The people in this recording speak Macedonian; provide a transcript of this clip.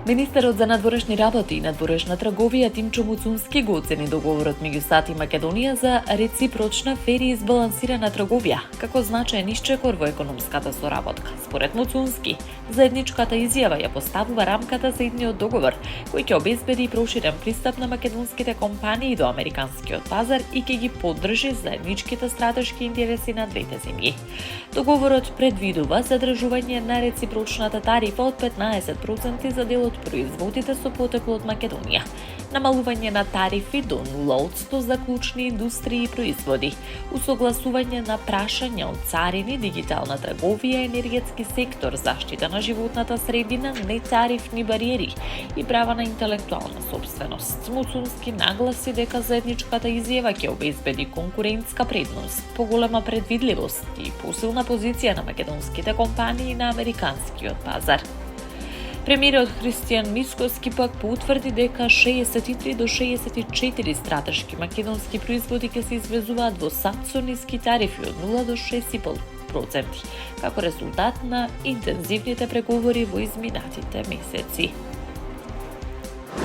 Министерот за надворешни работи и надворешна трговија Тимчо Муцунски го оцени договорот меѓу САД и Македонија за реципрочна, фер и избалансирана трговија како значаен исчекор во економската соработка. Според Муцунски, заедничката изјава ја поставува рамката за идниот договор, кој ќе обезбеди проширен пристап на македонските компании до американскиот пазар и ќе ги поддржи заедничките стратешки интереси на двете земји. Договорот предвидува задржување на реципрочната тарифа од 15% за дел од производите со потекло од Македонија, намалување на тарифи до 0% за клучни индустрии и производи, усогласување на прашања од царини, дигитална трговија, енергетски сектор, заштита на животната средина, нетарифни бариери и права на интелектуална собственост. Муцунски нагласи дека заедничката изјава ќе обезбеди конкурентска предност, поголема предвидливост и посилна позиција на македонските компании на американскиот пазар. Премиерот Христијан Мицкоски пак поутврди дека 63 до 64 стратешки македонски производи ќе се извезуваат во САД со ниски тарифи од 0 до 6,5% како резултат на интензивните преговори во изминатите месеци.